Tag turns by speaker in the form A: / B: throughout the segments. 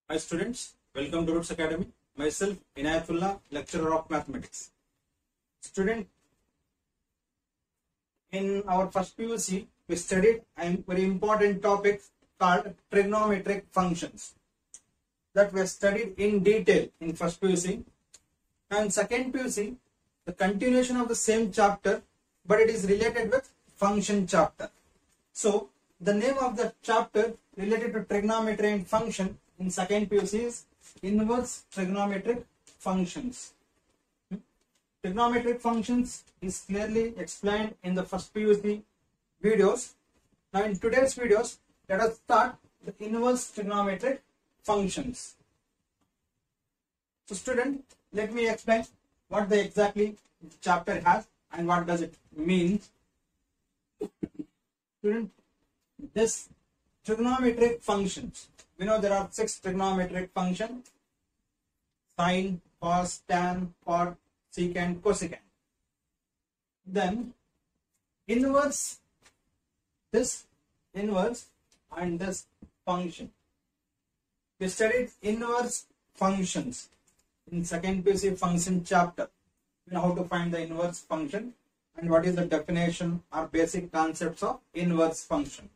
A: Hi students, welcome to Roots Academy. Myself Inayatullah, lecturer of mathematics. Student, in our first PUC, we studied a very important topic called trigonometric functions. That we studied in detail in first PUC. And second PUC, the continuation of the same chapter, but it is related with function chapter. So the name of the chapter related to trigonometry and function in second PUC is inverse trigonometric functions. Trigonometric functions is clearly explained in the first PUC videos. Now in today's videos, let us start the inverse trigonometric functions. So student, let me explain what the exactly chapter has and what does it mean. Student, this trigonometric functions, we know there are 6 trigonometric functions: sine, cos, tan, cot, secant, cosecant. Then inverse, this inverse and this function. We studied inverse functions in second PUC function chapter. We know how to find the inverse function and what is the definition or basic concepts of inverse function.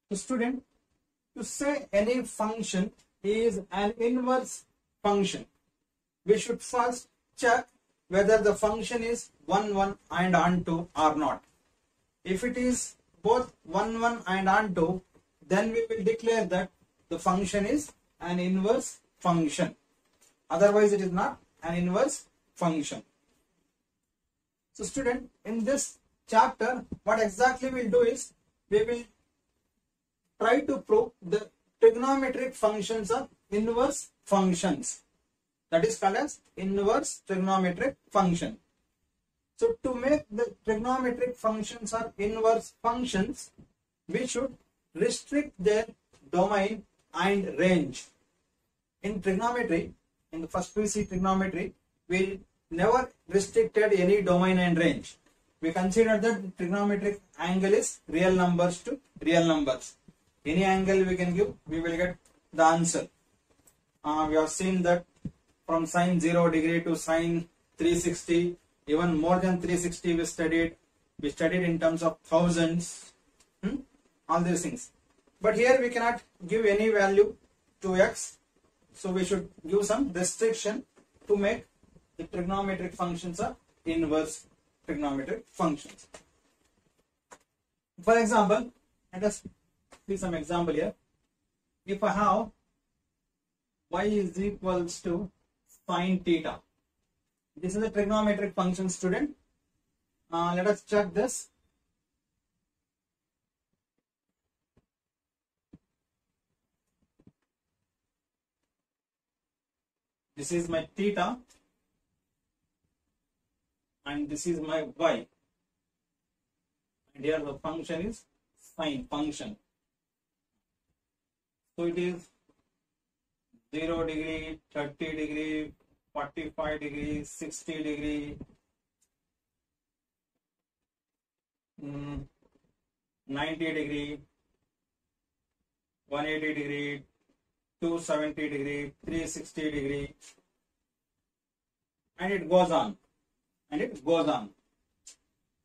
A: So student, to say any function is an inverse function, we should first check whether the function is 1, 1 and onto or not. If it is both 1, 1 and onto, then we will declare that the function is an inverse function. Otherwise, it is not an inverse function. So student, in this chapter, what exactly we'll do is, we will try to prove the trigonometric functions are inverse functions. That is called as inverse trigonometric function. So to make the trigonometric functions are inverse functions, we should restrict their domain and range. In trigonometry, in the first PUC trigonometry, we never restricted any domain and range. We consider that the trigonometric angle is real numbers to real numbers. Any angle we can give, we will get the answer. We have seen that from sine 0 degree to sine 360, even more than 360 we studied. We studied in terms of thousands, all these things. But here we cannot give any value to x. So we should give some restriction to make the trigonometric functions are inverse trigonometric functions. For example, let us see some example here. If I have y is equals to sine theta, this is a trigonometric function, student. Let us check this. This is my theta and this is my y, and here the function is sine function. So it is 0 degree, 30 degree, 45 degree, 60 degree, 90 degree, 180 degree, 270 degree, 360 degree, and it goes on. And it goes on.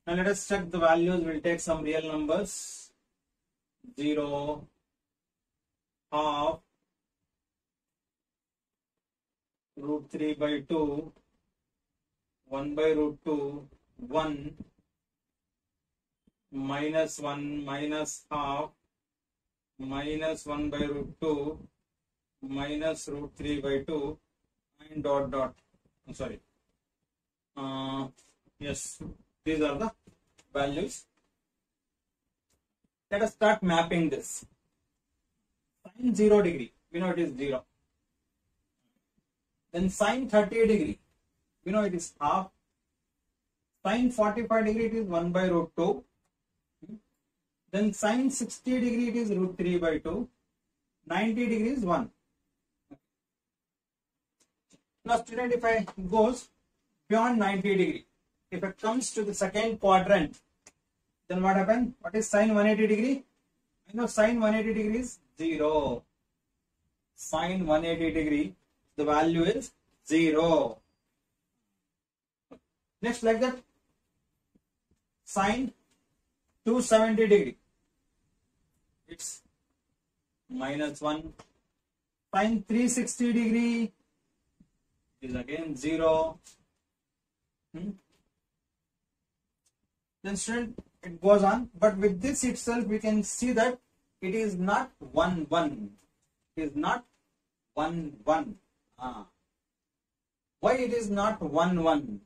A: Now let us check the values. We'll take some real numbers. 0, half, root 3 by 2, 1 by root 2, 1, minus 1, minus half, minus 1 by root 2, minus root 3 by 2, and dot dot. I'm sorry. Yes, these are the values. Let us start mapping this. Sine 0 degree, we know it is 0. Then sine 30 degree, we know it is half. Sine 45 degree, it is 1 by root 2. Then sine 60 degree, it is root 3 by 2. 90 degree is 1. Now student, if I goes beyond 90 degree, if it comes to the second quadrant, then what happens? What is sine 180 degree? I know sine 180 degree is 0. sine 180 degree, the value is 0. Next, like that, sine 270 degree, it's -1. Sine 360 degree is again 0. Then student, it goes on, but with this itself we can see that it is not 1 1. It is not 1 1. Why it is not 1 1?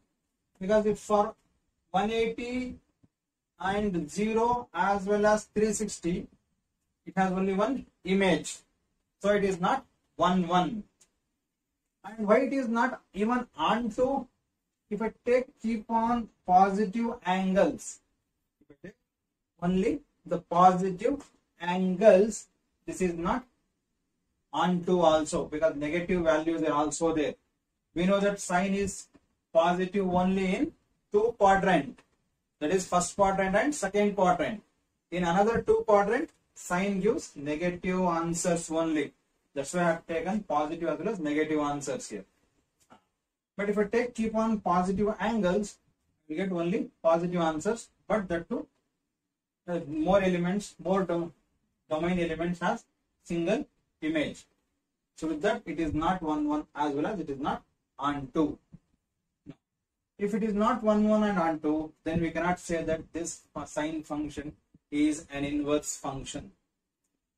A: Because if for 180 and 0 as well as 360, it has only one image, so it is not 1 1. And why it is not even onto? If I keep on positive angles, if I take only the positive angles, this is not onto also, because negative values are also there. We know that sine is positive only in two quadrant, that is first quadrant and second quadrant. In another two quadrant, sine gives negative answers only. That's why I have taken positive as well as negative answers here. But if I keep on positive angles, we get only positive answers, but that too more elements, more domain elements has single image. So with that, it is not 1 1 as well as it is not onto. If it is not 1 1 and onto, then we cannot say that this sine function is an inverse function.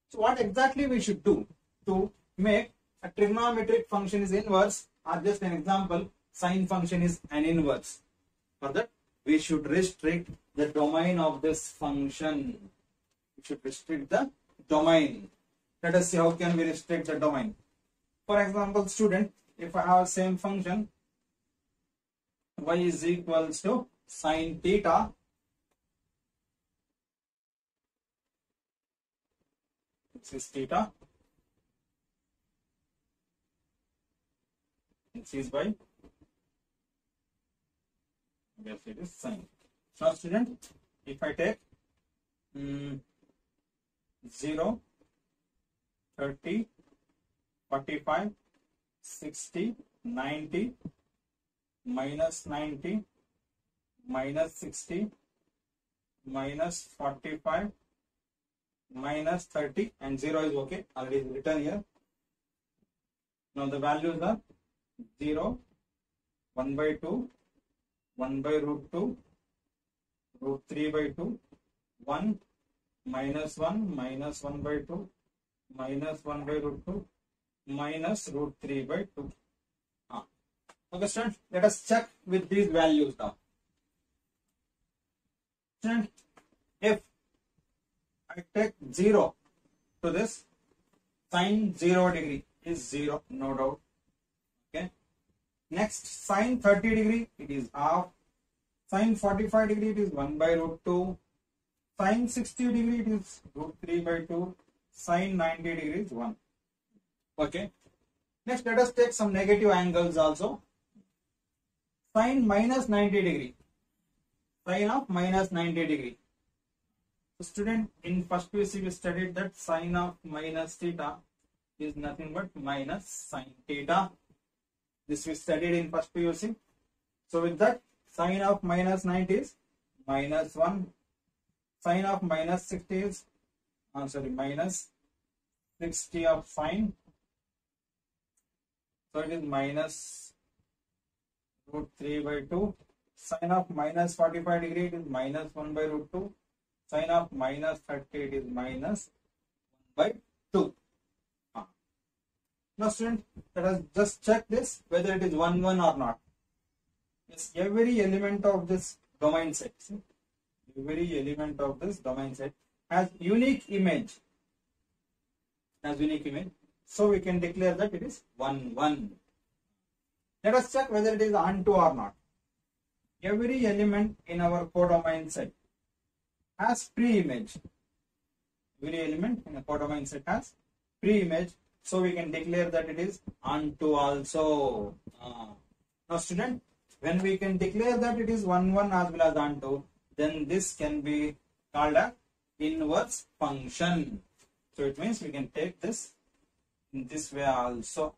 A: So what exactly we should do to make a trigonometric function is inverse, or just an example, sine function is an inverse? For that, we should restrict the domain of this function. We should restrict the domain. Let us see how can we restrict the domain. For example, student, if I have same function, y is equals to sine theta, this is theta, this is y, yes, it is sine. Now student, if I take 0, 30, 45, 60, 90, minus 90, minus 60, minus 45, minus 30, and 0 is okay, already written here. Now the values are 0, 1 by 2, 1 by root 2, root 3 by 2, 1, minus 1, minus 1 by 2, minus 1 by root 2, minus root 3 by 2. Okay, students, let us check with these values now. Students, if I take 0 to this, sine 0 degree is 0, no doubt. Okay. Next, sine 30 degree, it is half. Sine 45 degree, it is 1 by root 2. Sine 60 degree, it is root 3 by 2. Sine 90 degree is 1. Okay. Next, let us take some negative angles also. Sine minus 90 degree. Sine of minus 90 degree. So student, in first PUC we studied that sine of minus theta is nothing but minus sine theta. This we studied in first PUC. So with that, sine of minus 90 is minus 1. Sine of minus 60 is minus 60 of sine. So it is minus root 3 by 2. Sine of minus 45 degree, it is minus 1 by root 2. Sine of minus 30, it is minus 1 by 2. Now student, let us just check this whether it is 1 1 or not. Yes, every element of this domain set, every element of this domain set has unique image. So we can declare that it is 1 1. Let us check whether it is onto or not. Every element in our codomain set has pre-image. Every element in a codomain set has pre-image, so we can declare that it is onto also. Now student, when we can declare that it is 1 1 as well as onto, then this can be called a inverse function. So it means we can take this in this way also.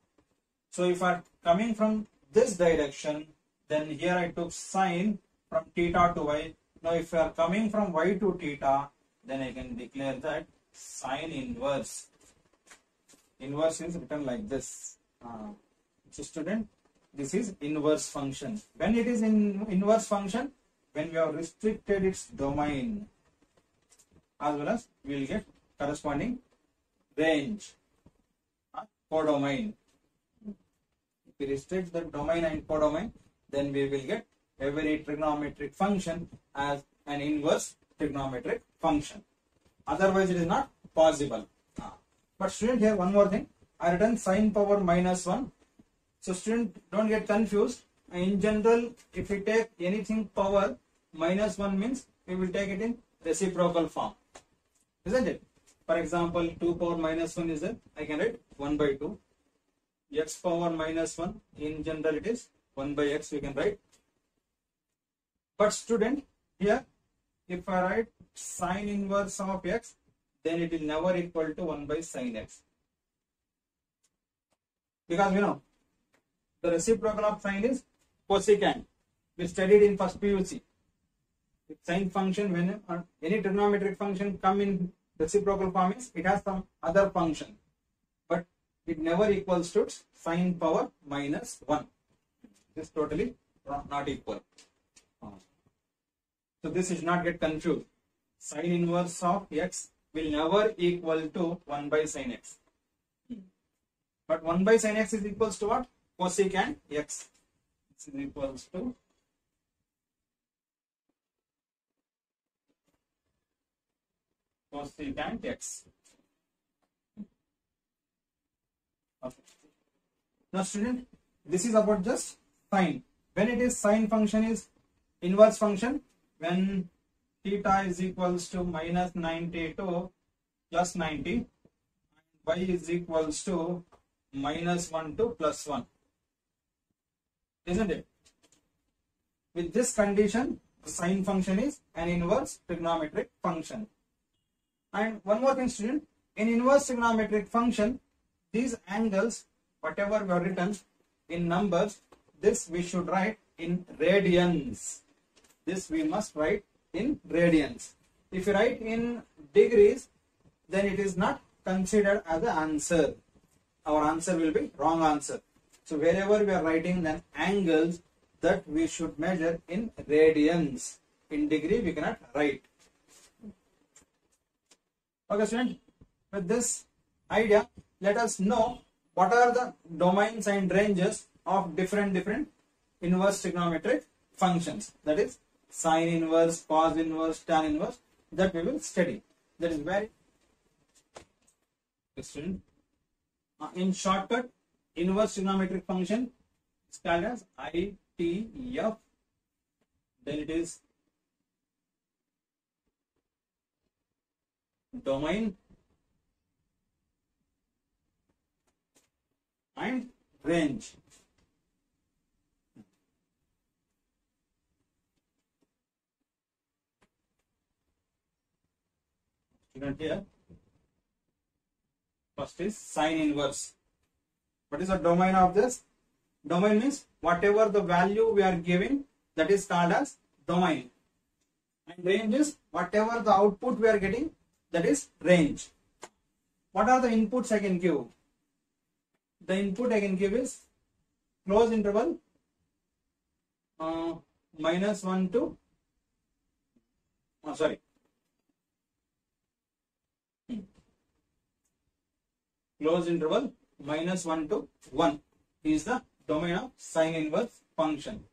A: So if I'm coming from this direction, then here I took sine from theta to y. Now if you are coming from y to theta, then I can declare that sine inverse. Inverse is written like this. So student, this is inverse function. When it is in inverse function, when we have restricted its domain, as well as we will get corresponding range, codomain. If we restrict the domain and codomain, then we will get every trigonometric function as an inverse trigonometric function. Otherwise, it is not possible. But student, here one more thing. I written sine power minus 1. So student, don't get confused. In general, if we take anything power minus 1 means we will take it in reciprocal form. Isn't it? For example, 2 power minus 1 is there. I can write 1 by 2. X power minus 1. In general, it is 1 by x. We can write. But student, here, if I write sine inverse of x, then it will never equal to 1 by sine x. Because the reciprocal of sine is cosecant. We studied in first PUC. If sine function, when any trigonometric function come in reciprocal form, is it has some other function, but it never equals to sine power minus 1. This totally not equal. So this is not get confused. Sine inverse of x will never equal to 1 by sine x. But 1 by sine x is equals to what? Cosecant x. This is equals to cosecant x. Okay. Now student, this is about just sine. When it is sine function is inverse function, when theta is equals to minus 90 to plus 90, y is equals to minus 1 to plus 1. Isn't it? With this condition, the sine function is an inverse trigonometric function. And one more thing, student, in inverse trigonometric function, these angles, whatever we have written in numbers, this we should write in radians. This we must write in radians. If you write in degrees, then it is not considered as the answer. Our answer will be wrong answer. So wherever we are writing then angles, that we should measure in radians. In degree we cannot write. Okay student, with this idea, let us know what are the domains and ranges of different inverse trigonometric functions. That is sine inverse, cos inverse, tan inverse, that we will study. That is very student. In shortcut, inverse trigonometric function is called as ITF. Then it is domain and range. Student, here first is sine inverse. What is the domain of this? Domain means whatever the value we are giving, that is called as domain. And range is whatever the output we are getting, that is range. What are the inputs I can give? The input I can give is close interval minus 1 to close interval minus 1 to 1 is the domain of sine inverse function.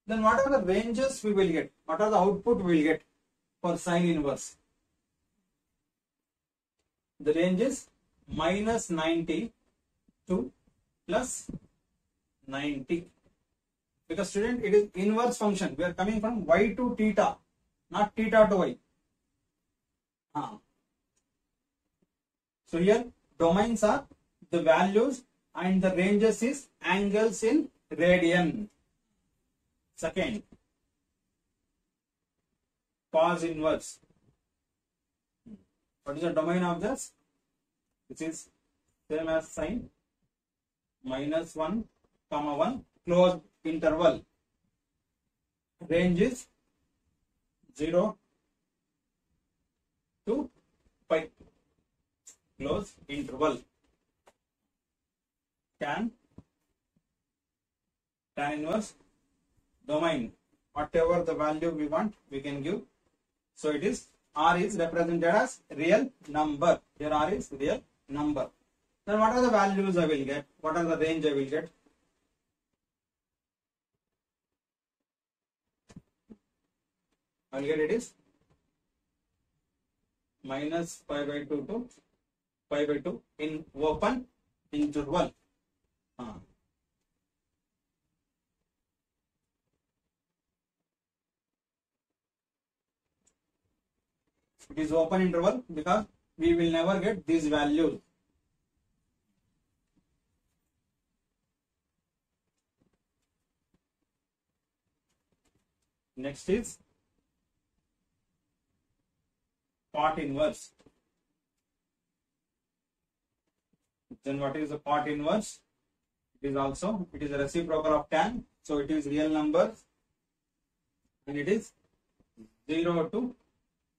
A: Then what are the ranges we will get? What are the output we will get for sine inverse? The range is minus 90 to plus 90. Because student, it is inverse function. We are coming from y to theta, not theta to y. So here domains are the values and the ranges is angles in radian. Second, cos inverse. What is the domain of this? This is same as sine minus 1 comma 1 closed interval. Range is 0 to pi, close interval. Tan inverse domain, whatever the value we want we can give. So it is R is represented as real number. Here R is real number. Then what are the values I will get? What are the range I will get? I will get it is minus pi by 2 to pi by 2 in open interval. It is open interval because we will never get these values. Next is part inverse. Then what is the part inverse? It is a reciprocal of tan, so it is real number and it is 0 to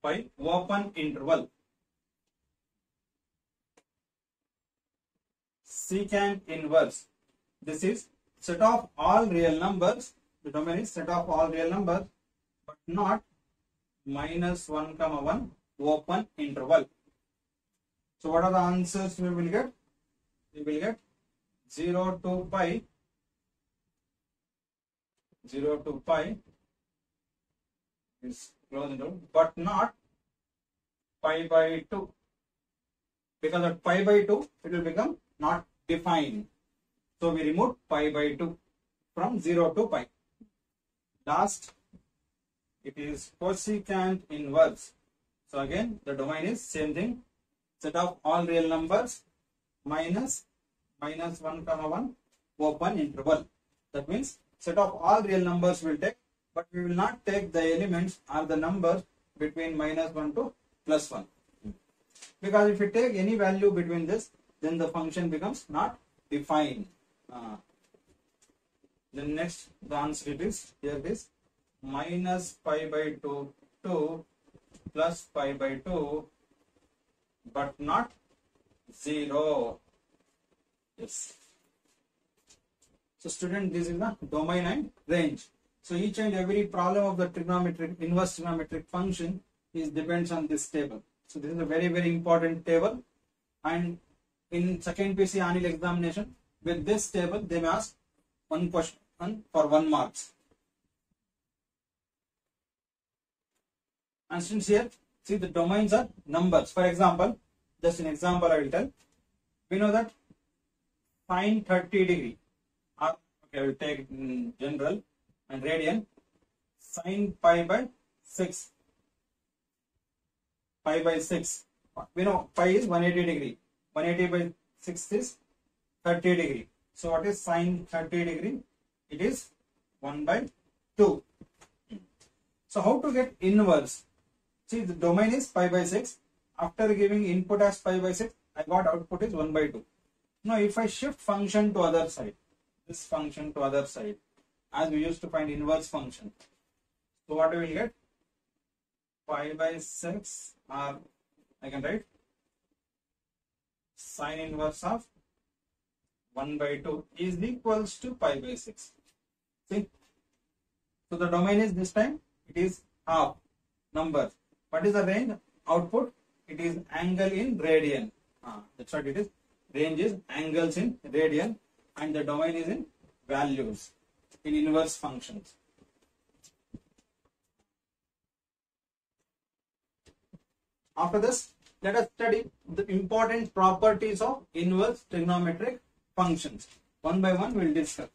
A: pi open interval. Secant inverse. This is set of all real numbers. The domain is set of all real numbers, but not minus 1 comma 1 open interval. So what are the answers we will get? We will get 0 to pi is closed interval, but not pi by 2, because at pi by 2 it will become not defined. So we remove pi by 2 from 0 to pi. Last, it is cosecant inverse. So again the domain is same thing, set of all real numbers minus 1 comma 1 open interval. That means set of all real numbers will take, but we will not take the elements or the numbers between minus 1 to plus 1. Because if we take any value between this, then the function becomes not defined. Then next, the answer it is, here it is, minus pi by 2 to plus pi by 2, but not 0. Yes. So student, this is the domain and range. So each and every problem of the inverse trigonometric function depends on this table. So this is a very, very important table, and in second PC annual examination with this table they may ask one question for 1 mark. And since here, see, the domains are numbers. For example, just an example I will tell. We know that sine 30 degree, or okay, I will take it in general and radian, sine pi by 6. Pi by 6. We know pi is 180 degree. 180 by 6 is 30 degree. So what is sine 30 degree? It is 1 by 2. So how to get inverse? See, the domain is pi by 6. After giving input as pi by 6, I got output is 1 by 2. Now if I shift function to other side, this function to other side, as we used to find inverse function. So what we will get? Pi by 6, or I can write sine inverse of 1 by 2 is equals to pi by 6. See? So the domain is this time, it is half numbers. What is the range? Output, it is angle in radian. That's what it is. Range is angles in radian, and the domain is in values in inverse functions. After this, let us study the important properties of inverse trigonometric functions. One by one we will discuss.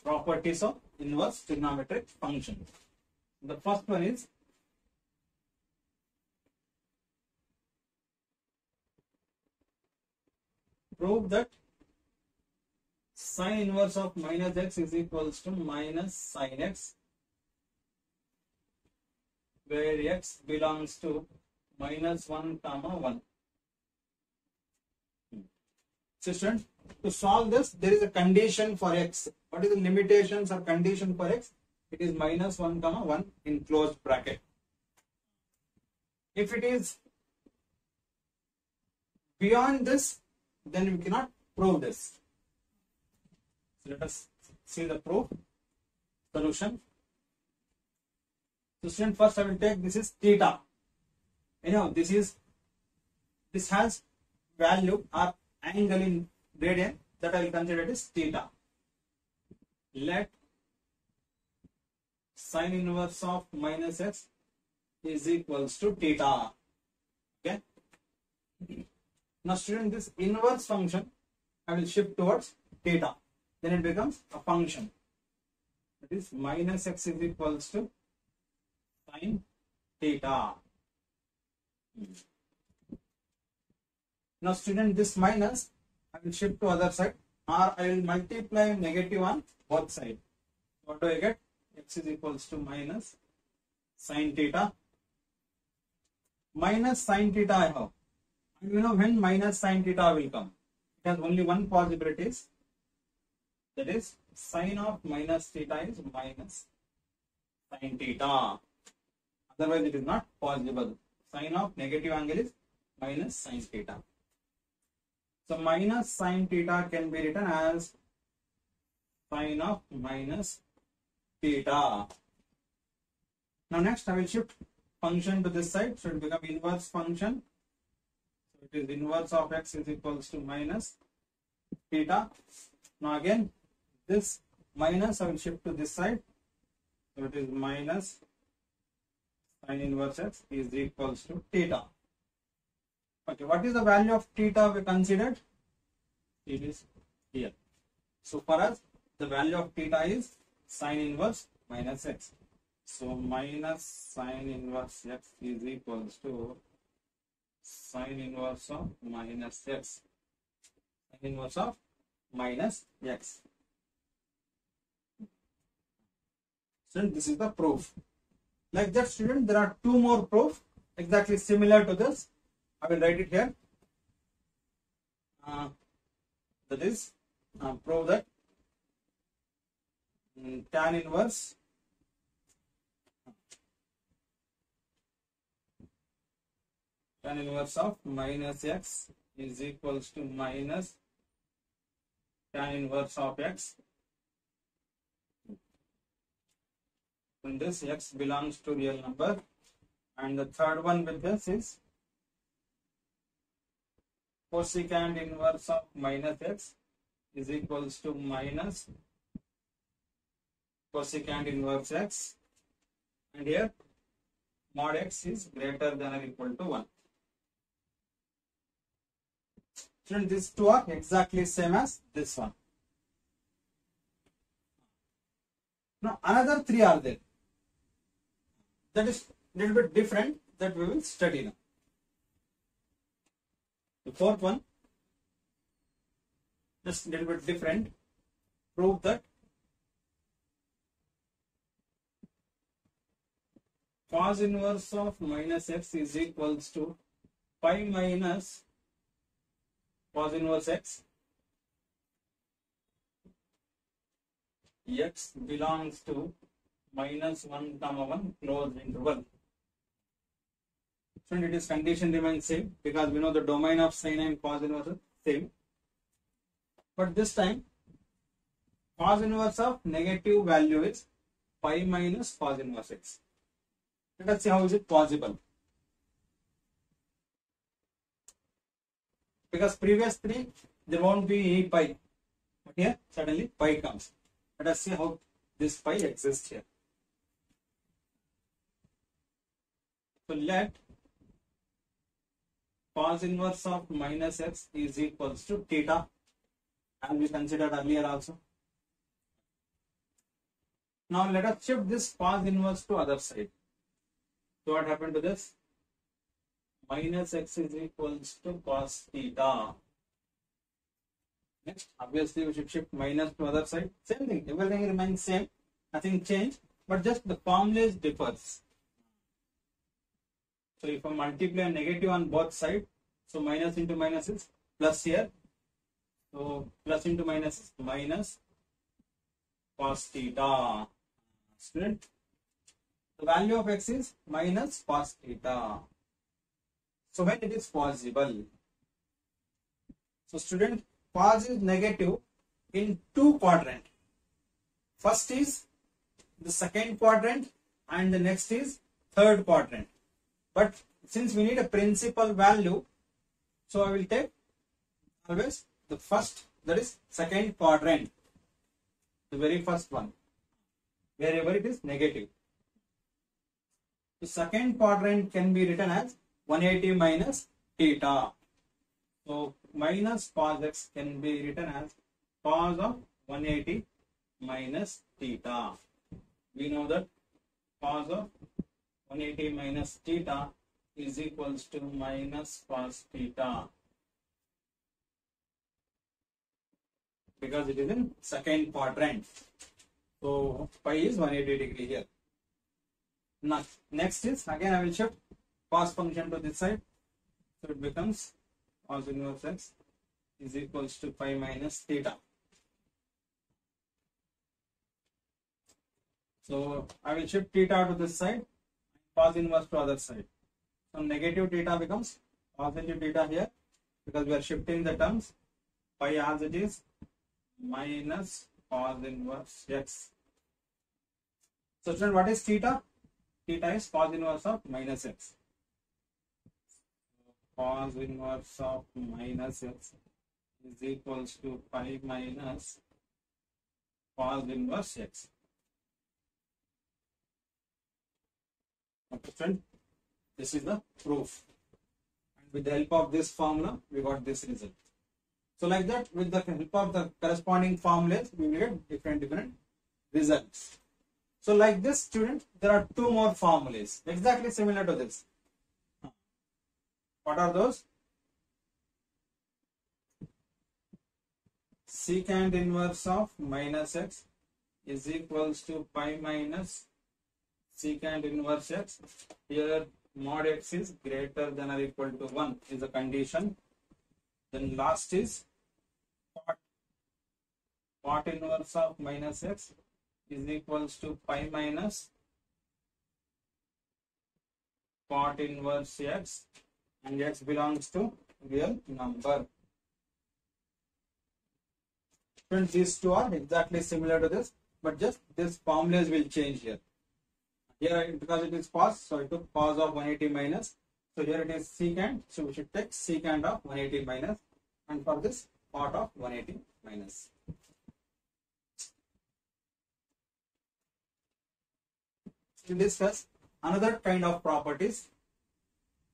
A: Properties of inverse trigonometric functions. The first one is prove that Sine inverse of minus x is equals to minus sine x, where x belongs to minus 1 comma 1. So students, to solve this, there is a condition for x. What is the limitations or condition for x? It is minus 1 comma 1 in closed bracket. If it is beyond this, then we cannot prove this. So let us see the proof solution. So student, first I will take this is theta. Anyhow, this has value or angle in radian, that I will consider it as theta. Let sine inverse of minus x is equals to theta. Okay. Now student, this inverse function I will shift towards theta. Then it becomes a function. That is minus x is equals to sine theta. Now student, this minus I will shift to other side, or I will multiply negative on both sides. What do I get? X is equals to minus sine theta. Minus sine theta I have. And you know when minus sine theta will come? It has only one possibility. That is sine of minus theta is minus sine theta. Otherwise it is not possible. Sine of negative angle is minus sine theta. So minus sine theta can be written as sine of minus theta. Now next I will shift function to this side, so it will become inverse function. So it is inverse of x is equals to minus theta. Now again this minus I will shift to this side, so it is minus sine inverse x is equals to theta. Okay, what is the value of theta we considered? It is here. So for us, the value of theta is sine inverse minus x. So minus sine inverse x is equals to sine inverse of minus x. Sine inverse of minus x. So this is the proof. Like that student, there are two more proofs exactly similar to this. I will write it here. That is, prove that tan inverse of minus x is equals to minus tan inverse of x. And this x belongs to real number. And the third one with this is cosecant inverse of minus x is equals to minus cosecant inverse x, and here mod x is greater than or equal to 1. So these two are exactly same as this one. Now another three are there. That is a little bit different, that we will study now. The fourth one, just a little bit different. Prove that cos inverse of minus x is equals to pi minus cos inverse x. X belongs to minus 1 comma 1 closed interval. So it is condition remains same, because we know the domain of sine and cos inverse is same. But this time cos inverse of negative value is pi minus cos inverse x. Let us see how is it possible. Because previous three there won't be e pi, but here suddenly pi comes. Let us see how this pi exists here. So let cos inverse of minus x is equals to theta, as we considered earlier also. Now let us shift this cos inverse to other side. So what happened to this? Minus x is equals to cos theta. Next, obviously we should shift minus to other side. Same thing, everything remains same, nothing changed, but just the formulas differs. So if I multiply negative on both sides, so minus into minus is plus here. So plus into minus is minus cos theta. Student, the value of x is minus cos theta. So when it is possible? So student, cos is negative in two quadrants. First is the second quadrant and the next is third quadrant. But since we need a principal value, so I will take always the first, that is second quadrant, the very first one, wherever it is negative. The second quadrant can be written as 180 minus theta. So minus cos x can be written as cos of 180 minus theta. We know that cos of 180 minus theta is equals to minus cos theta, because it is in second quadrant. So pi is 180 degree here. Now next is, again I will shift cos function to this side, so it becomes cos inverse x is equals to pi minus theta. So I will shift theta to this side, cos inverse to other side. So negative theta becomes positive theta here, because we are shifting the terms. Pi as it is minus cos inverse x. So student, what is theta? Theta is cos inverse of minus x. Cos inverse of minus x is equals to pi minus cos inverse x. Okay, friend, this is the proof. And with the help of this formula, we got this result. So like that, with the help of the corresponding formulas, we will get different results. So like this, student, there are two more formulas exactly similar to this. What are those? Secant inverse of minus x is equals to pi minus secant inverse x. Here mod x is greater than or equal to 1 is the condition. Then last is cot inverse of minus x is equals to pi minus cot inverse x, and x belongs to real number. Friends, these two are exactly similar to this, but just this formulas will change here. Here, because it is cos, so I took cos of 180 minus. So here it is secant, so we should take secant of 180 minus, and for this cot of 180 minus. We discuss another kind of properties.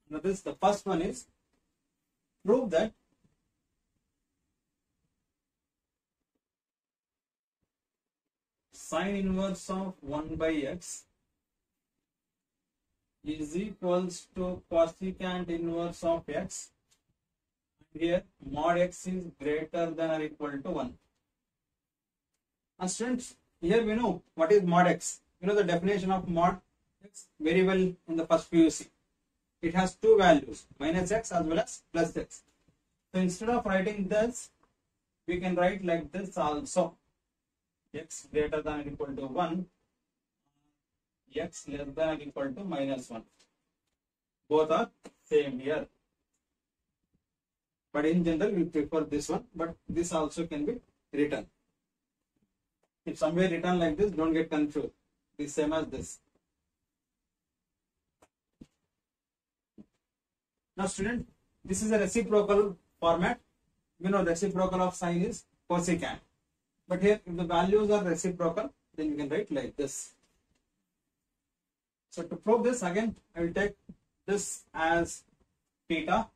A: Now this, the first one is prove that sin inverse of 1 by x is equals to cosecant inverse of x. Here mod x is greater than or equal to 1. And students, here we know what is mod x. You know the definition of mod x very well in the first PUC. It has two values, minus x as well as plus x. So instead of writing this, we can write like this also. X greater than or equal to 1, x less than or equal to minus 1. Both are same here. But in general, we prefer this one, but this also can be written. If somewhere written like this, don't get confused. It is same as this. Now student, this is a reciprocal format. You know reciprocal of sine is cosecant. But here if the values are reciprocal, then you can write like this. So to prove this, again I will take this as theta.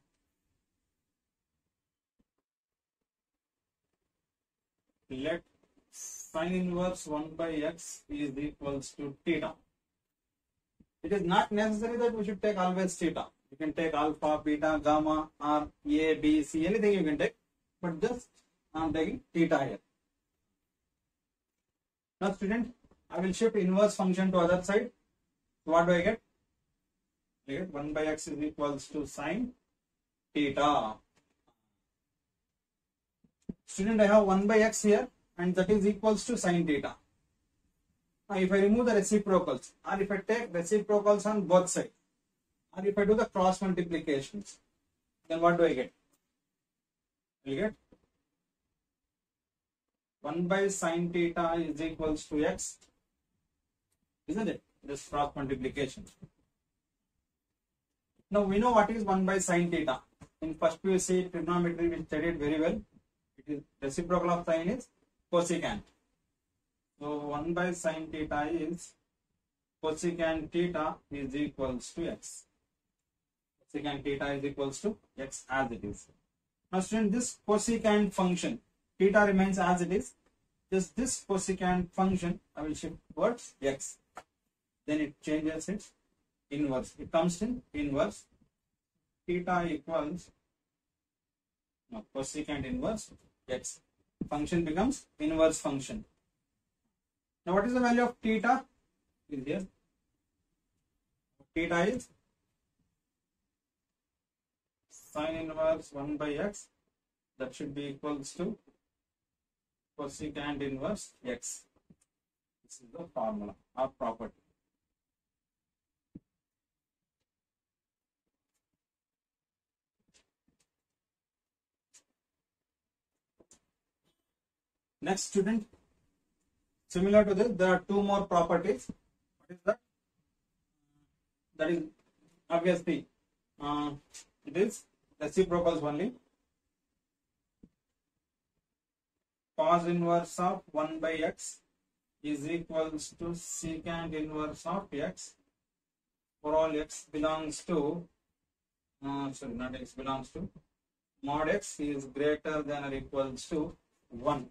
A: Let sin inverse 1 by x is equals to theta. It is not necessary that we should take always theta. You can take alpha, beta, gamma, or A, B, C, anything you can take. But just I am taking theta here. Now student, I will shift inverse function to other side. So what do I get? I get 1 by x is equals to sine theta. Student, I have 1 by x here and that is equals to sine theta. Now if I remove the reciprocals, or if I take reciprocals on both sides, or if I do the cross multiplications, then what do I get? I will get 1 by sine theta is equals to x, isn't it? This cross multiplication. Now we know what is 1 by sine theta. In first PUC trigonometry we studied very well. It is reciprocal of sine is cosecant. So 1 by sine theta is cosecant theta is equals to x. Cosecant theta is equals to x as it is. Now student, this cosecant function, theta remains as it is. Just this cosecant function, I will shift towards x. Then it changes its inverse. It comes in inverse. Theta equals cosecant inverse x. Function becomes inverse function. Now what is the value of theta? Is here. Theta is sine inverse 1 by x. That should be equals to cosecant inverse x. This is the formula or property. Next student, similar to this, there are two more properties. What is that? That is obviously it is reciprocals only. Cos inverse of 1 by x is equals to secant inverse of x for all x belongs to sorry, not x belongs to mod x is greater than or equals to 1.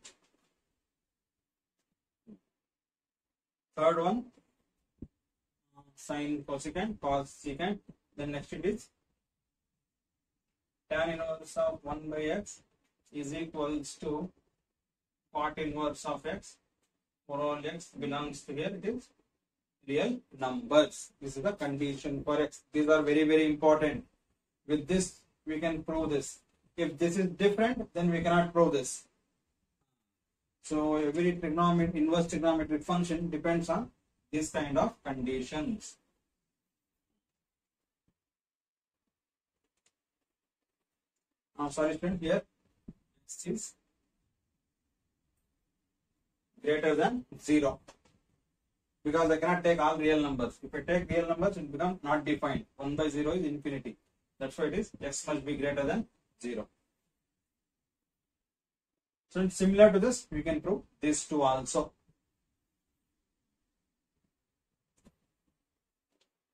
A: Third one, sine cosecant, cos secant. Then next it is tan inverse of 1 by x is equals to cot inverse of x for all x belongs to here. It is real numbers. This is the condition for x. These are very, very important. With this, we can prove this. If this is different, then we cannot prove this. So every inverse trigonometric function depends on this kind of conditions. Sorry student, here x is greater than 0 because I cannot take all real numbers. If I take real numbers, it becomes not defined. 1 by 0 is infinity. That's why it is x must be greater than 0. So similar to this, we can prove this two also.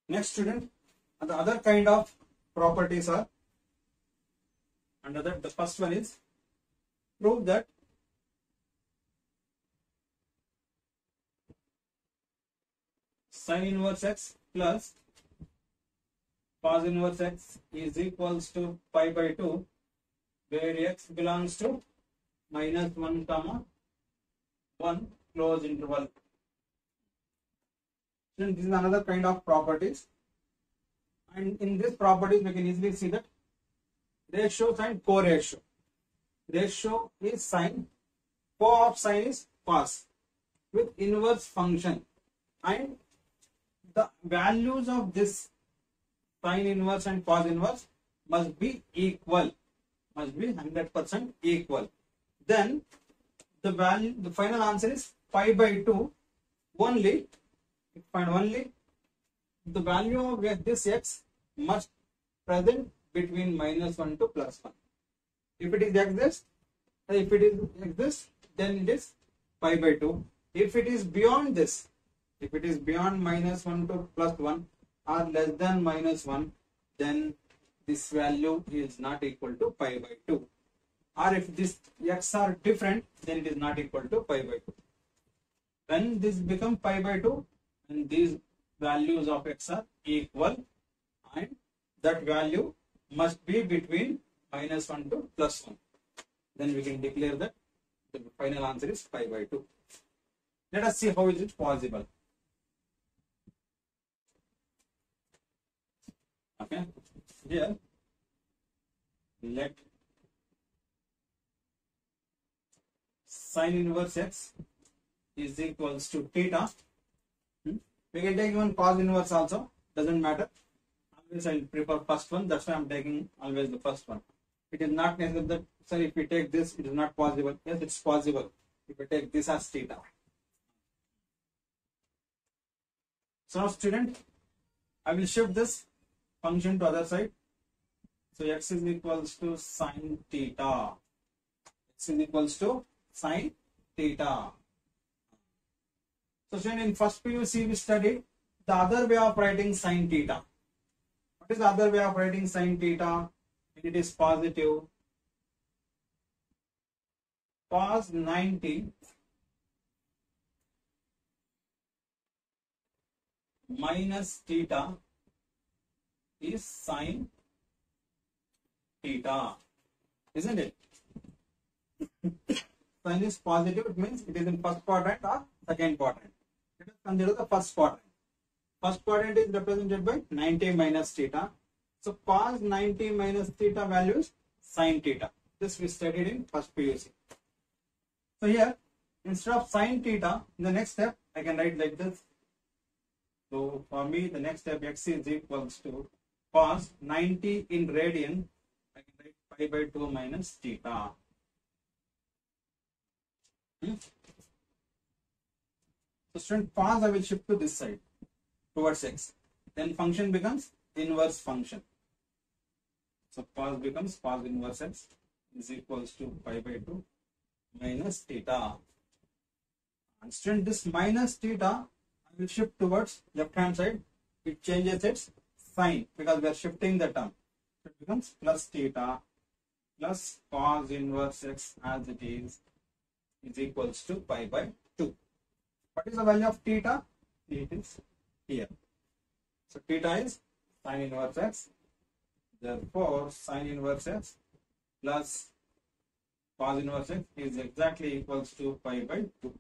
A: Next student, the other kind of properties are under that. The first one is prove that sin inverse x plus cos inverse x is equals to pi by 2, where x belongs to minus 1 comma 1 close interval. So this is another kind of properties, and in this properties we can easily see that ratios and co-ratio. Ratio is sine, co of sine is cos with inverse function, and the values of this sine inverse and cos inverse must be equal, must be 100% equal. Then the value, the final answer is pi by 2 only. Find only the value of this x must present between minus 1 to plus 1. If it is this, then it is pi by 2. If it is beyond this, if it is beyond minus 1 to plus 1 or less than minus 1, then this value is not equal to pi by 2. Or if this x are different, then it is not equal to pi by 2. When this becomes pi by 2, and these values of x are equal, and that value must be between minus 1 to plus 1. then we can declare that the final answer is pi by 2. Let us see how is it possible. Okay, here let sine inverse x is equals to theta. We can take even cos inverse also, doesn't matter. Always I prefer first one, that's why I am taking always the first one. It is not necessary that, sir, if we take this, it is not possible. Yes, it's possible. If we take this as theta. So now student, I will shift this function to other side. So x is equals to sine theta. X is equals to sine theta. So student, in first PUC we studied the other way of writing sine theta. What is the other way of writing sine theta? It is positive. Cos 90 minus theta is sine theta, isn't it? Sine is positive, it means it is in first quadrant or second quadrant. Let us consider the first quadrant. First quadrant is represented by 90 minus theta. So cos 90 minus theta value is sine theta. This we studied in first PUC. So here, instead of sine theta, in the next step, I can write like this. So for me, the next step x is equals to cos 90 in radian. I can write pi by 2 minus theta. So student, cos I will shift to this side towards x. Then function becomes inverse function. So cos becomes cos inverse x is equals to pi by 2 minus theta. And student, this minus theta I will shift towards left hand side. It changes its sign because we are shifting the term. So it becomes plus theta plus cos inverse x as it is equals to pi by 2. What is the value of theta? It is here. So theta is sine inverse x. Therefore, sine inverse x plus cos inverse x is exactly equals to pi by 2.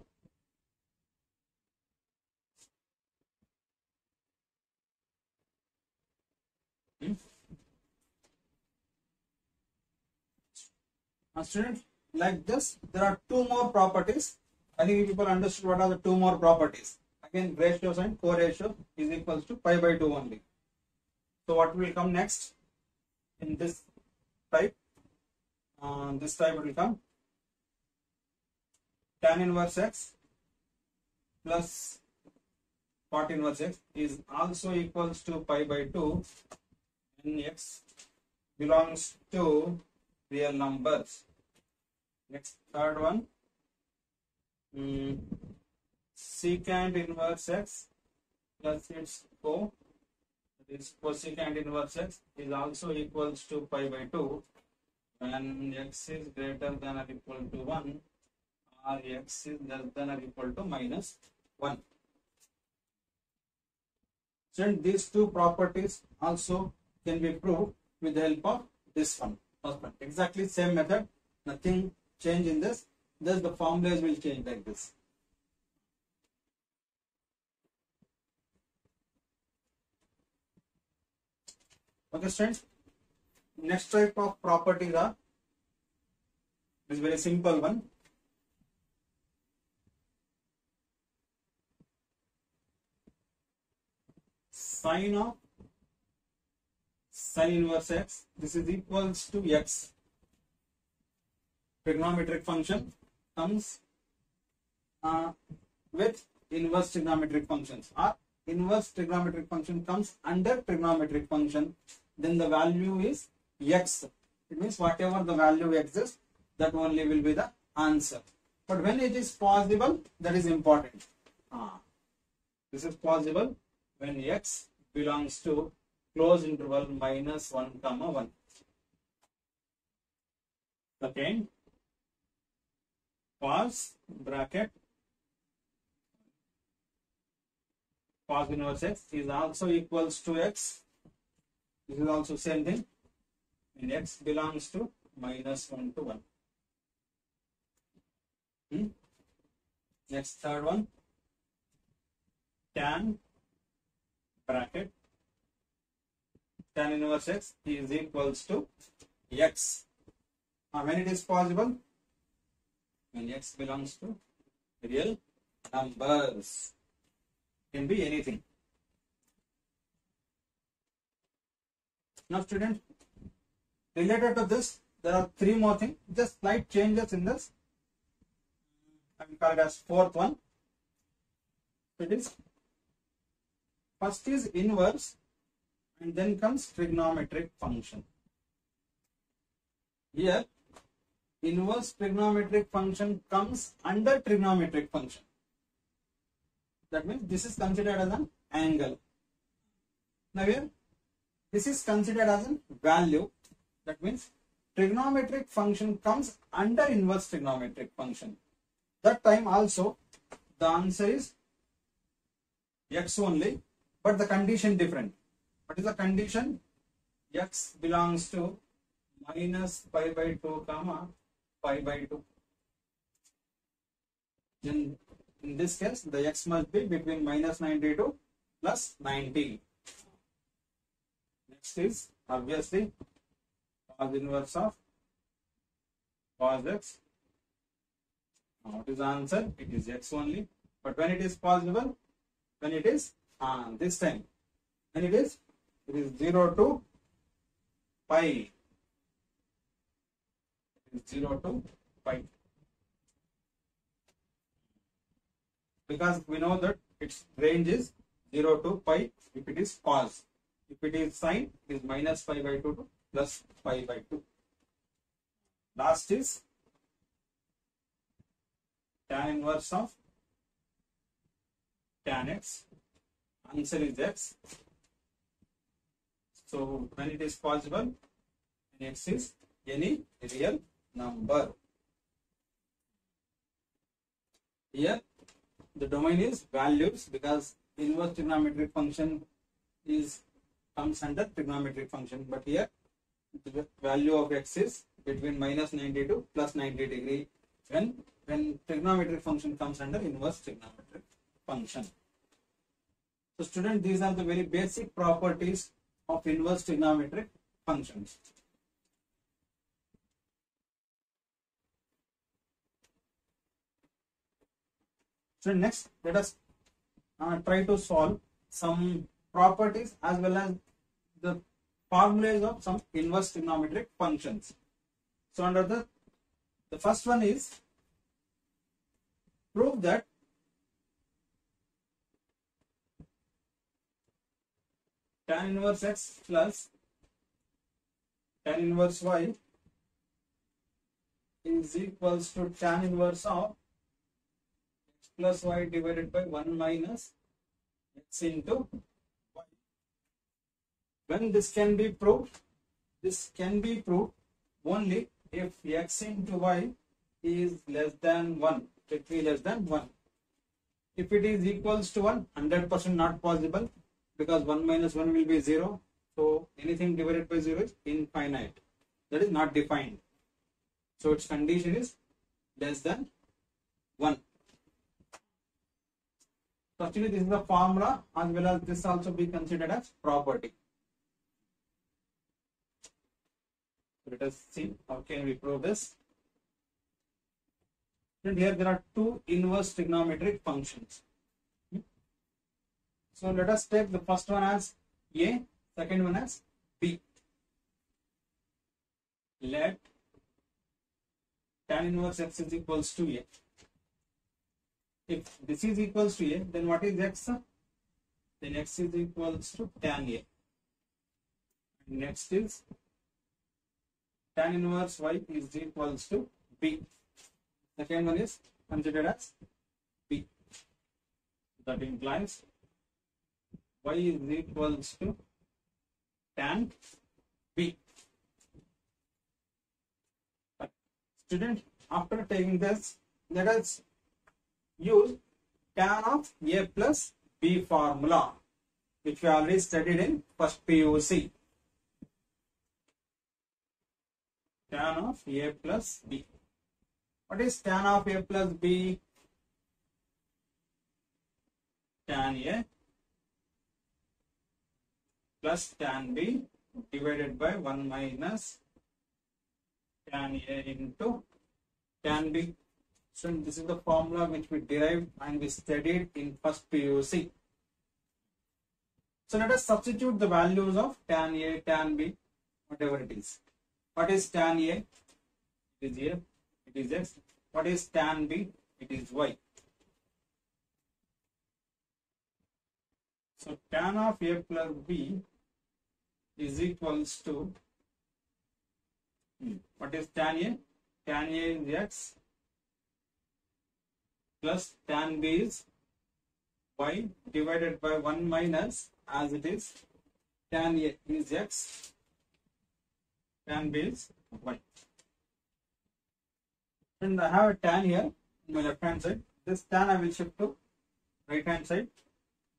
A: Now students, like this, there are two more properties. I think people understood what are the two more properties. Again, ratios and co-ratio is equals to pi by 2 only. So what will come next in this type? This type will come tan inverse x plus cot inverse x is also equals to pi by 2 when x belongs to real numbers. Next, third one, secant inverse x plus its co, that is cosecant inverse x is also equals to pi by 2 when x is greater than or equal to 1 or x is less than or equal to minus 1. So these two properties also can be proved with the help of this one. First one, exactly same method, nothing change in this, just the formulas will change like this. Okay students, next type of properties are, this very simple one. Sine of sine inverse x, this is equals to x. Trigonometric function comes with inverse trigonometric functions, or inverse trigonometric function comes under trigonometric function, then the value is x. It means whatever the value exists, that only will be the answer. But when it is possible, that is important. This is possible when x belongs to closed interval minus 1 comma 1. Second, cos bracket cos inverse x is also equals to x. This is also same thing when x belongs to minus 1 to 1. Hmm? Next, third one, tan bracket tan inverse x is equals to x. When it is possible? When x belongs to real numbers. Can be anything. Now, student, related to this, there are three more things. Just slight changes in this. I will call it as fourth one. It is first is inverse, and then comes trigonometric function. Here, inverse trigonometric function comes under trigonometric function. That means this is considered as an angle. Now here, this is considered as a value. That means trigonometric function comes under inverse trigonometric function. That time also the answer is x only, but the condition different. What is the condition? X belongs to minus pi by 2 comma pi by 2. Then in this case, the x must be between minus 90 to plus 90. Next is obviously cos inverse of cos x. Now, what is the answer? It is x only. But when it is possible, when it is this time, when it is 0 to pi. It is 0 to pi. Because we know that its range is 0 to pi if it is cos. If it is sine, it is minus pi by 2 to plus pi by 2. Last is tan inverse of tan x. Answer is x. So when it is possible, x is any real number. Here the domain is values, because inverse trigonometric function comes under trigonometric function, but here the value of x is between minus 90 to plus 90 degree when trigonometric function comes under inverse trigonometric function. So student, these are the very basic properties of inverse trigonometric functions. So next, let us try to solve some properties as well as the formulas of some inverse trigonometric functions. So under the first one is prove that tan inverse x plus tan inverse y is equals to tan inverse of x plus y divided by 1 minus x into y. When this can be proved? This can be proved only if x into y is less than 1, let me less than 1. If it is equals to 1, 100% not possible, because 1 minus 1 will be 0. So anything divided by 0 is infinite. That is not defined. So its condition is less than 1. So actually this is the formula, as well as this also be considered as property. Let us see how can we prove this. And here there are two inverse trigonometric functions. So let us take the first one as A, second one as B. Let tan inverse x is equals to A. If this is equals to A, then what is x? Then x is equals to tan A. Next is tan inverse y is equals to B. Second one is considered as B. That implies y is equals to tan B. But student, after taking this, let us use tan of A plus B formula, which we already studied in first PUC. Tan of A plus B. What is tan of A plus B? Tan A plus tan B divided by 1 minus tan A into tan B. So this is the formula which we derived and we studied in first PUC. So let us substitute the values of tan A, tan B, whatever it is. What is tan A? It is A, it is X. What is tan B? It is Y. So tan of A plus B is equals to, what is tan A? Tan A is X plus tan B is Y divided by 1 minus, as it is, tan A is X, tan B is Y. And I have a tan here in my left hand side. This tan I will shift to right hand side.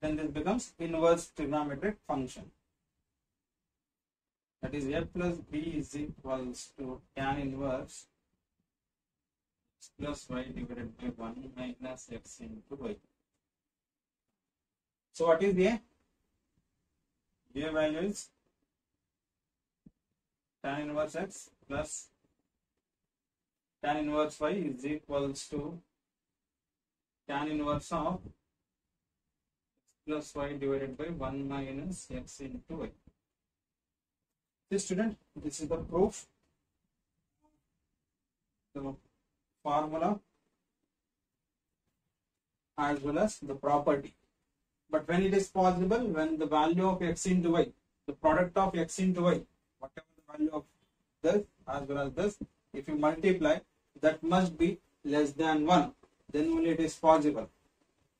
A: Then this becomes inverse trigonometric function. That is A plus B is equals to tan inverse X plus Y divided by 1 minus X into Y. So what is A? A value is tan inverse X plus tan inverse Y is equals to tan inverse of X plus Y divided by 1 minus X into Y. See student, this is the proof, the formula as well as the property. But when it is possible, when the value of X into Y, the product of X into Y, whatever the value of this as well as this, if you multiply, that must be less than 1, then only it is possible.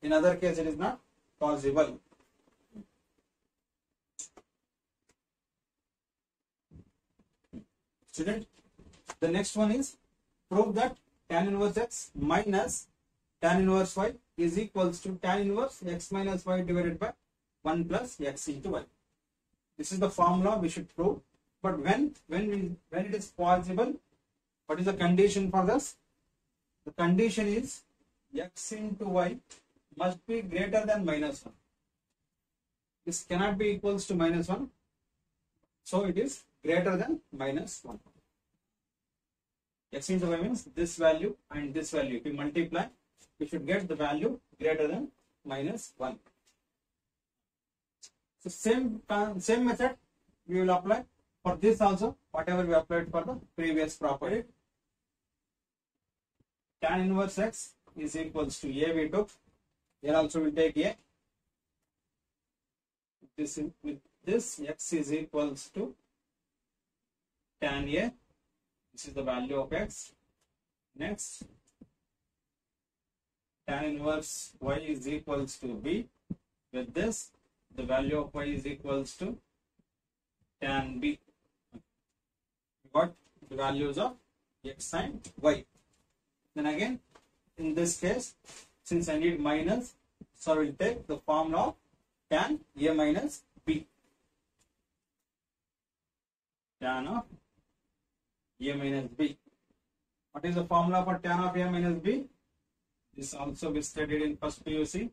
A: In other case, it is not possible. Student, the next one is prove that tan inverse X minus tan inverse Y is equals to tan inverse X minus Y divided by 1 plus X into Y. This is the formula we should prove. But when it is possible, what is the condition for this? The condition is X into Y must be greater than minus 1. This cannot be equals to minus 1. So it is greater than minus 1. X into Y means this value and this value. If we multiply, we should get the value greater than minus 1. So same method we will apply for this also, whatever we applied for the previous property. Tan inverse X is equals to A we took. Here also we take A. With this X is equals to tan A. This is the value of X. Next, tan inverse Y is equals to B. With this, the value of Y is equals to tan B. We got the values of X and Y. Then again, in this case, since I need minus, so I will take the formula of tan A minus B. Tan of A minus B. What is the formula for tan of A minus B? This also we studied in first PUC.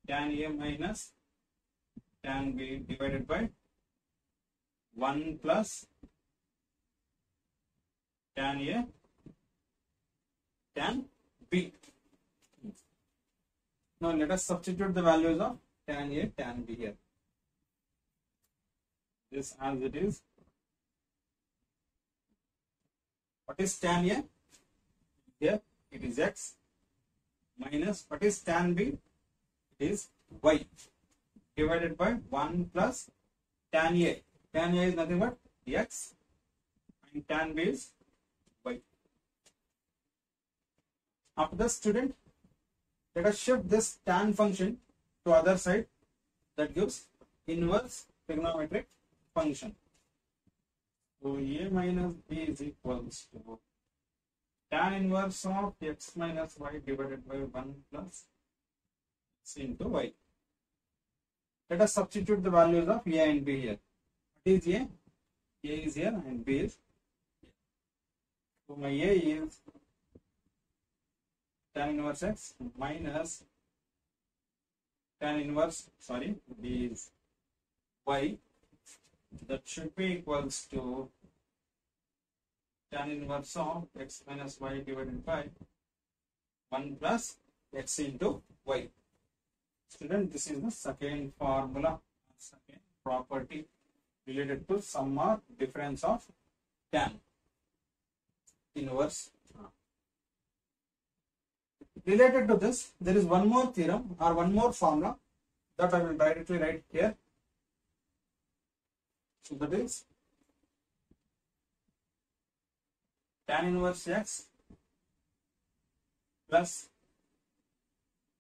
A: Tan A minus tan B divided by 1 plus tan A tan B. Now let us substitute the values of tan A tan B here. This as it is. What is tan A? Here it is X minus what is tan B? It is Y divided by 1 plus tan A. Tan A is nothing but X and tan B is Y. After the student, let us shift this tan function to other side. That gives inverse trigonometric function. So A minus B is equals to tan inverse of X minus Y divided by 1 plus X into Y. Let us substitute the values of A and B here. What is A? A is here and B is here. So my A is tan inverse x minus tan inverse, sorry, is y, that should be equals to tan inverse of x minus y divided by 1 plus x into y. Student, this is the second formula, second property related to sum or difference of tan inverse. Related to this, there is one more theorem or one more formula that I will directly write here. So that is tan inverse x plus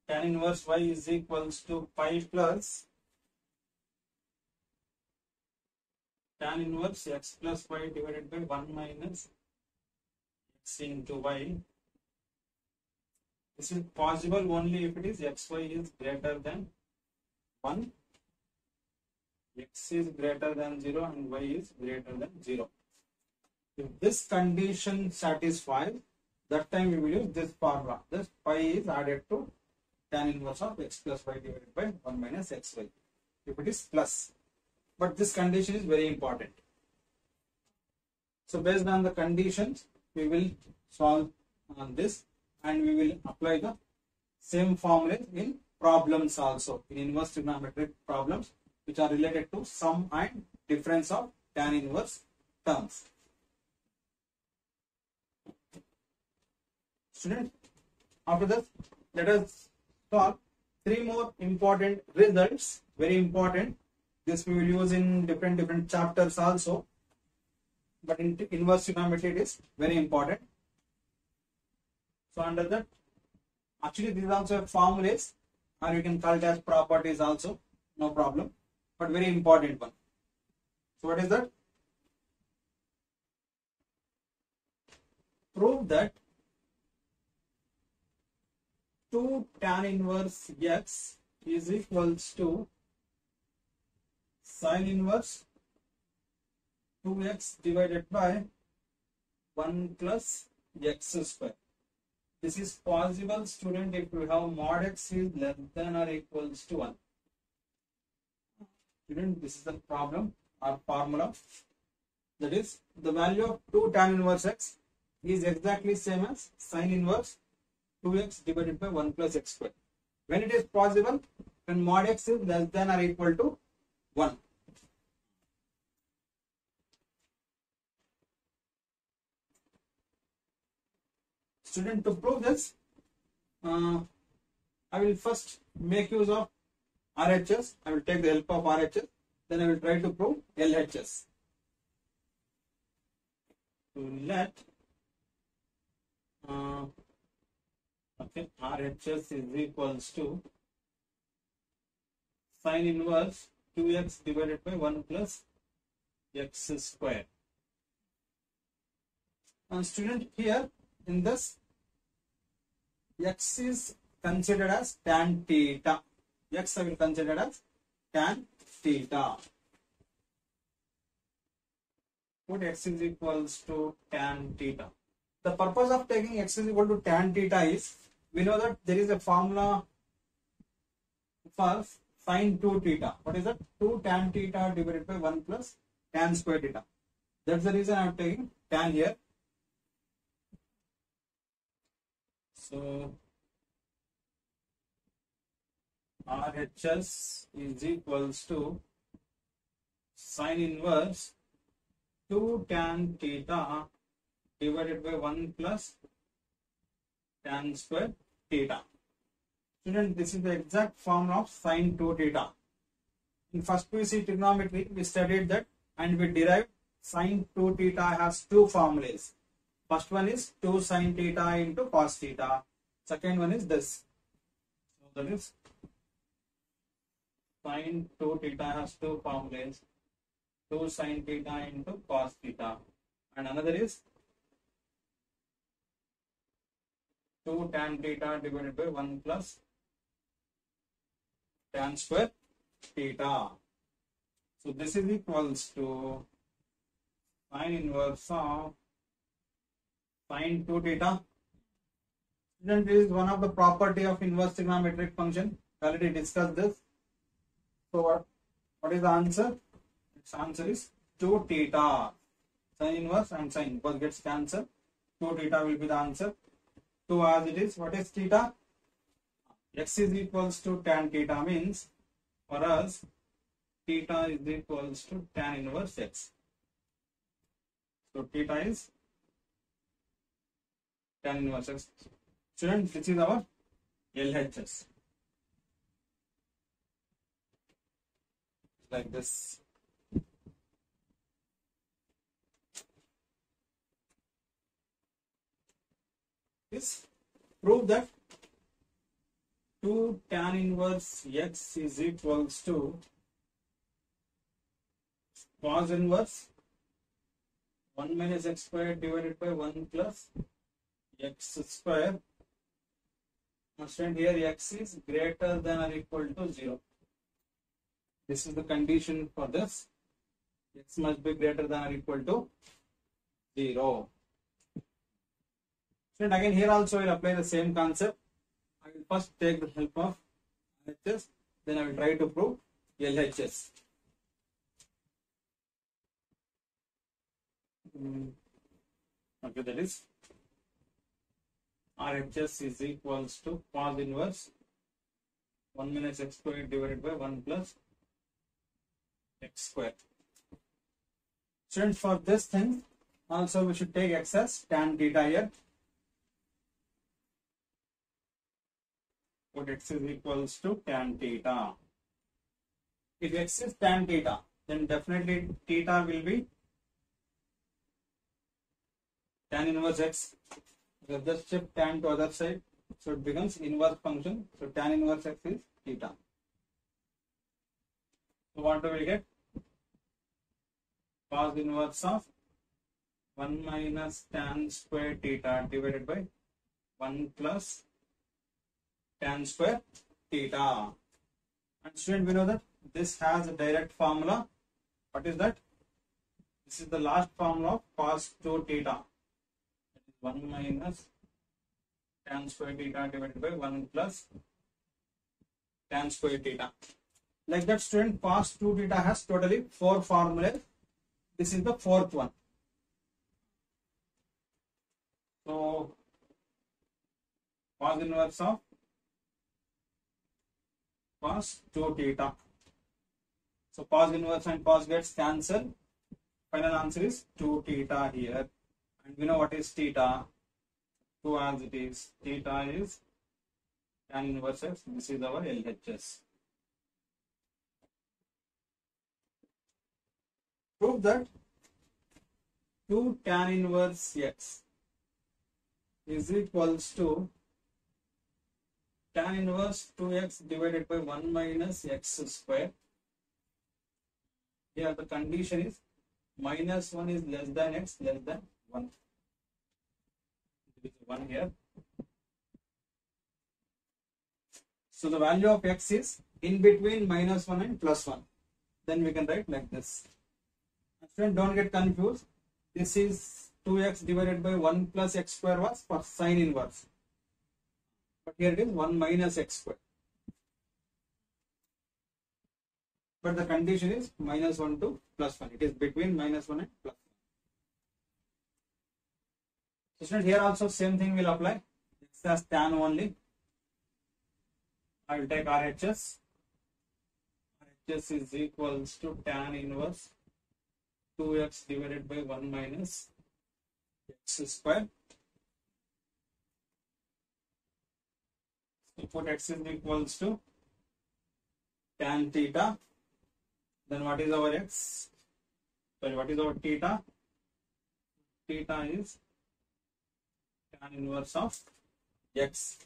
A: tan inverse y is equals to pi plus tan inverse x plus y divided by 1 minus x into y. This is possible only if it is xy is greater than 1, x is greater than 0 and y is greater than 0. If this condition satisfies, that time we will use this formula. This pi is added to tan inverse of x plus y divided by 1 minus xy. If it is plus. But this condition is very important. So based on the conditions, we will solve on this and we will apply the same formula in problems also, in inverse trigonometric problems which are related to sum and difference of tan inverse terms. Student, after this, let us solve three more important results, very important. This we will use in different chapters also, but in inverse trigonometry it is very important. So under that, actually these also have formulas, or you can call it as properties also, no problem, but very important one. So what is that? Prove that 2 tan inverse x is equals to sin inverse 2x divided by 1 plus x square. This is possible, student, if you have mod x is less than or equals to 1. Student, this is the problem or formula. That is, the value of 2 tan inverse x is exactly same as sin inverse 2x divided by 1 plus x square. When it is possible, when mod x is less than or equal to 1. Student, to prove this, I will first make use of RHS. I will take the help of RHS. Then I will try to prove LHS. So let RHS is equals to sin inverse 2x divided by 1 plus x square. And student, here in this, x is considered as tan theta. X I will consider as tan theta. Put x is equals to tan theta. The purpose of taking x is equal to tan theta is, we know that there is a formula for sin 2 theta. What is that? 2 tan theta divided by 1 plus tan square theta. That's the reason I am taking tan here. So RHS is equals to sin inverse 2 tan theta divided by 1 plus tan square theta. Student, this is the exact formula of sin 2 theta. In first PUC trigonometry, we studied that and we derived sin 2 theta has two formulas. First one is 2 sin theta into cos theta. Second one is this. So that is sin 2 theta has two formulas. 2 sin theta into cos theta. And another is 2 tan theta divided by 1 plus tan square theta. So this is equals to sin inverse of sin 2 theta. Student, this is one of the property of inverse trigonometric function. We already discussed this. So what is the answer? Its answer is 2 theta. Sin inverse and sin both gets cancelled. 2 theta will be the answer. 2 as it is. What is theta? X is equals to tan theta means for us theta is equals to tan inverse x. So theta is tan inverse x. Students, this is our LHS. Like this. This prove that 2 tan inverse x is equals to cos inverse 1 minus x square divided by 1 plus x square. Student, here x is greater than or equal to 0. This is the condition for this. X must be greater than or equal to 0. Student, again here also I will apply the same concept. I will first take the help of LHS, then I will try to prove LHS. Okay, that is RHS is equals to cos inverse 1 minus x square divided by 1 plus x square. Students, for this thing also we should take x as tan theta here. Put x is equals to tan theta. If x is tan theta, then definitely theta will be tan inverse x. Just shift tan to other side, so it becomes inverse function. So tan inverse x is theta. So what do we get? Cos inverse of 1 minus tan square theta divided by 1 plus tan square theta. And student, we know that this has a direct formula. What is that? This is the last formula of cos 2 theta. 1 minus tan square theta divided by 1 plus tan square theta. Like that, student, cos 2 theta has totally 4 formulas. This is the fourth one. So cos inverse of cos 2 theta. So cos inverse and cos gets cancelled. Final answer is 2 theta here. And we know what is theta. 2 as it is. Theta is tan inverse x. This is our LHS. Prove that 2 tan inverse x is equals to tan inverse 2x divided by 1 minus x square. Here the condition is minus 1 is less than x less than 1. 1 here. So the value of x is in between minus 1 and plus 1. Then we can write like this. Friends, don't get confused. This is 2x divided by 1 plus x square was for sine inverse. But here it is 1 minus x square. But the condition is minus 1 to plus 1. It is between minus 1 and plus 1. So students, here also same thing will apply. X as tan only. I will take RHS. RHS is equals to tan inverse 2x divided by 1 minus x square. So put x is equals to tan theta. Then what is our x? Sorry, what is our theta? Theta is tan inverse of x.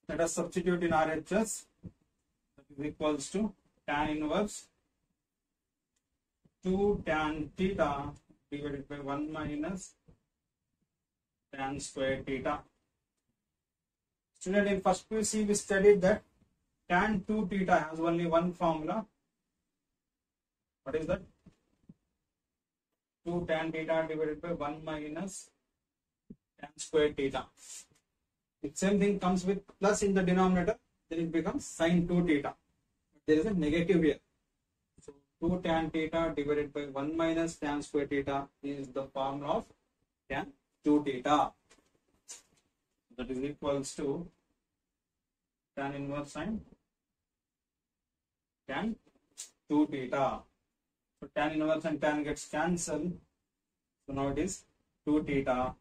A: Let us substitute in RHS. That is equals to tan inverse 2 tan theta divided by 1 minus tan square theta. Student, in first PC we studied that tan 2 theta has only one formula. What is that? 2 tan theta divided by 1 minus tan square theta. If same thing comes with plus in the denominator, then it becomes sin 2 theta. There is a negative here. So 2 tan theta divided by 1 minus tan square theta is the formula of tan 2 theta. That is equals to tan inverse sin tan 2 theta. So tan inverse and tan gets cancelled. So now it is 2 theta.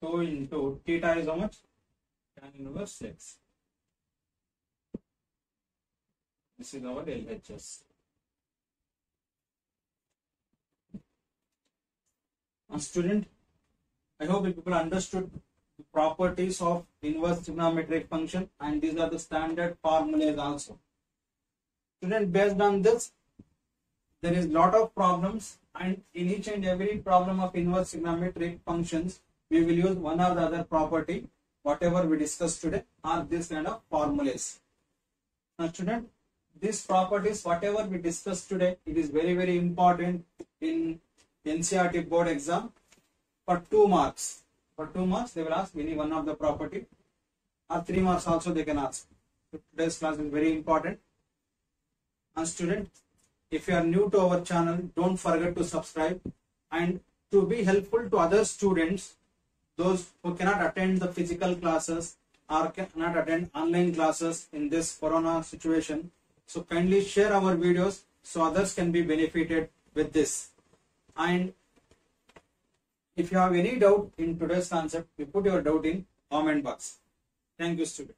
A: 2 into theta is how much? Tan inverse x. This is our LHS. Student, I hope you people understood the properties of inverse trigonometric function, and these are the standard formulas also. Student, based on this, there is lot of problems, and in each and every problem of inverse trigonometric functions, we will use one or the other property, whatever we discussed today, or this kind of formulas. Now student, these properties, whatever we discussed today, it is very, very important in NCERT board exam. For 2 marks. For 2 marks, they will ask any one of the property, or 3 marks also they can ask. So today's class is very important. And student, if you are new to our channel, don't forget to subscribe, and to be helpful to other students, those who cannot attend the physical classes or cannot attend online classes in this corona situation. So kindly share our videos so others can be benefited with this. And if you have any doubt in today's concept, you put your doubt in comment box. Thank you, student.